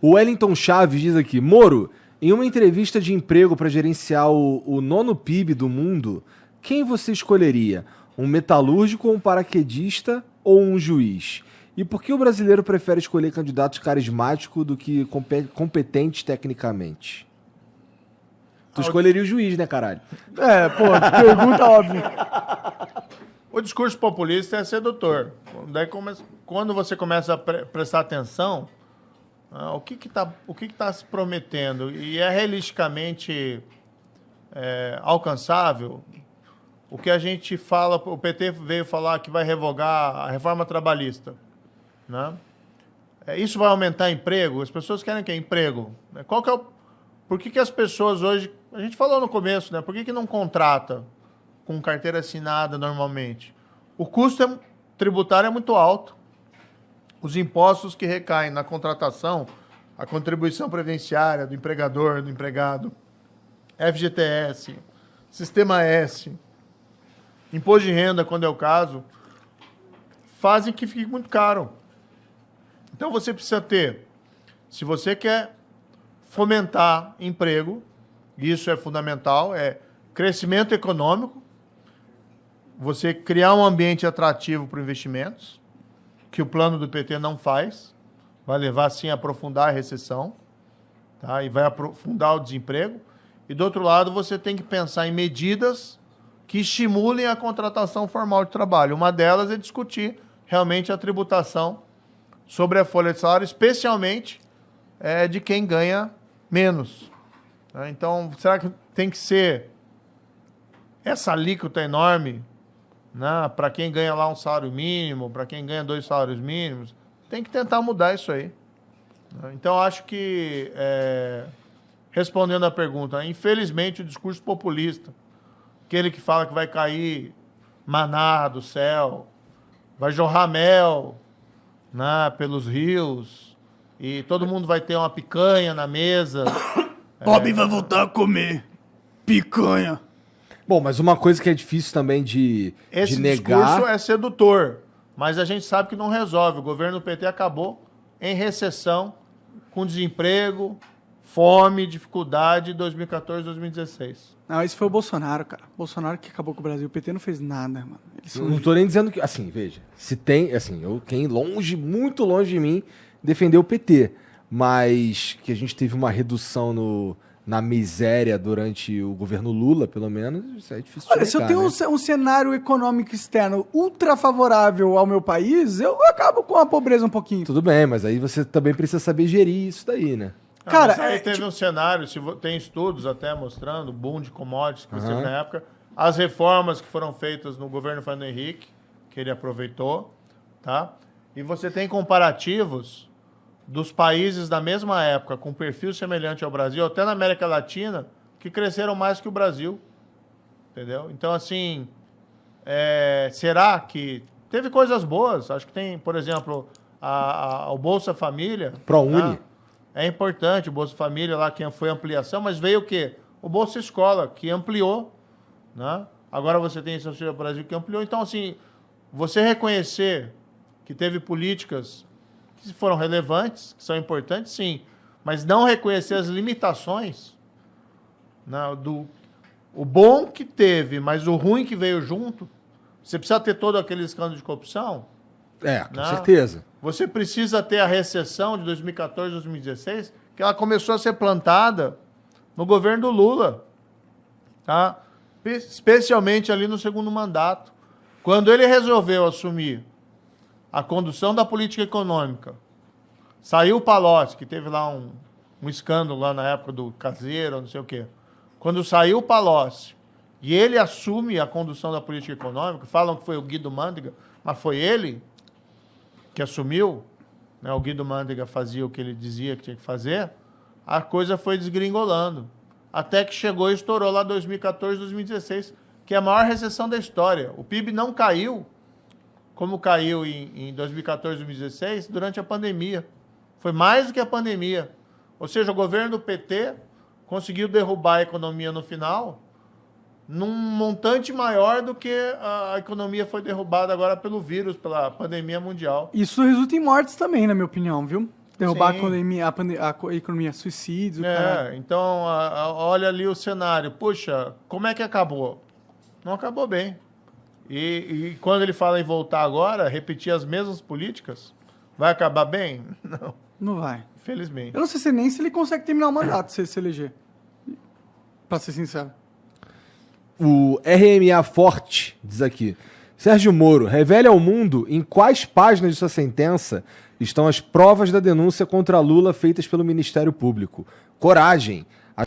O Wellington Chaves diz aqui: Moro, em uma entrevista de emprego para gerenciar o nono PIB do mundo, quem você escolheria? Um metalúrgico, um paraquedista ou um juiz? E por que o brasileiro prefere escolher candidatos carismáticos do que competentes tecnicamente? Tu escolheria o juiz, né, caralho? Pergunta óbvia. O discurso populista é sedutor. Daí, quando você começa a prestar atenção, o que está se prometendo e é realisticamente alcançável, o que a gente fala, o PT veio falar que vai revogar a reforma trabalhista, né? Isso vai aumentar emprego? As pessoas querem que emprego? Por que as pessoas hoje, a gente falou no começo, né? Por que não contrata com carteira assinada normalmente? O custo tributário é muito alto. Os impostos que recaem na contratação, a contribuição previdenciária do empregador, do empregado, FGTS, Sistema S, imposto de renda, quando é o caso, fazem que fique muito caro. Então você precisa ter, se você quer fomentar emprego, isso é fundamental, é crescimento econômico, você criar um ambiente atrativo para investimentos, que o plano do PT não faz, vai levar, sim, a aprofundar a recessão, tá? E vai aprofundar o desemprego. E, do outro lado, você tem que pensar em medidas que estimulem a contratação formal de trabalho. Uma delas é discutir realmente a tributação sobre a folha de salário, especialmente de quem ganha menos. Tá? Então, será que tem que ser essa alíquota enorme, né, para quem ganha lá um salário mínimo, para quem ganha 2 salários mínimos? Tem que tentar mudar isso aí. Então, acho que, respondendo à pergunta, infelizmente o discurso populista, aquele que fala que vai cair maná do céu, vai jorrar mel, né, pelos rios, e todo mundo vai ter uma picanha na mesa. Bob vai voltar a comer picanha. Bom, mas uma coisa que é difícil também de negar... Esse discurso é sedutor, mas a gente sabe que não resolve. O governo do PT acabou em recessão, com desemprego, fome, dificuldade, 2014, 2016. Não, esse foi o Bolsonaro, cara. Bolsonaro que acabou com o Brasil. O PT não fez nada, mano. Não tô nem dizendo que... Assim, veja, se tem... Assim, quem longe, muito longe de mim, defendeu o PT, mas que a gente teve uma redução na miséria durante o governo Lula, pelo menos, isso é difícil de Olha, negar, se eu tenho né? um cenário econômico externo ultra favorável ao meu país, eu acabo com a pobreza um pouquinho. Tudo bem, mas aí você também precisa saber gerir isso daí, né? Cara, Mas aí teve um cenário, tem estudos até mostrando, o boom de commodities que teve na época, as reformas que foram feitas no governo Fernando Henrique, que ele aproveitou, tá? E você tem comparativos dos países da mesma época, com perfil semelhante ao Brasil, até na América Latina, que cresceram mais que o Brasil, entendeu? Então, assim, será que... Teve coisas boas, acho que tem, por exemplo, o Bolsa Família. ProUni. Né? É importante, o Bolsa Família lá, que foi ampliação, mas veio o quê? O Bolsa Escola, que ampliou, né? Agora você tem esse Auxílio Brasil que ampliou. Então, assim, você reconhecer que teve políticas que foram relevantes, que são importantes, sim, mas não reconhecer as limitações, né, o bom que teve, mas o ruim que veio junto, você precisa ter todo aquele escândalo de corrupção. Com certeza. Você precisa ter a recessão de 2014, 2016, que ela começou a ser plantada no governo do Lula, tá? Especialmente ali no segundo mandato. Quando ele resolveu assumir a condução da política econômica, saiu o Palocci, que teve lá um escândalo lá na época do caseiro, não sei o quê. Quando saiu o Palocci e ele assume a condução da política econômica, falam que foi o Guido Mantega, mas foi ele que assumiu, né? O Guido Mantega fazia o que ele dizia que tinha que fazer, a coisa foi desgringolando. Até que chegou e estourou lá 2014, 2016, que é a maior recessão da história. O PIB não caiu, como caiu em 2014, 2016, durante a pandemia. Foi mais do que a pandemia. Ou seja, o governo do PT conseguiu derrubar a economia no final num montante maior do que a economia foi derrubada agora pelo vírus, pela pandemia mundial. Isso resulta em mortes também, na minha opinião, viu? Derrubar Sim. a economia, suicídios, caralho. Então, olha ali o cenário. Puxa, como é que acabou? Não acabou bem. E quando ele fala em voltar agora, repetir as mesmas políticas, vai acabar bem? Não, Não vai. infelizmente. Eu não sei nem se ele consegue terminar o mandato se ele se eleger. Pra ser sincero. O RMA Forte diz aqui: Sérgio Moro, revele ao mundo em quais páginas de sua sentença estão as provas da denúncia contra Lula feitas pelo Ministério Público. Coragem.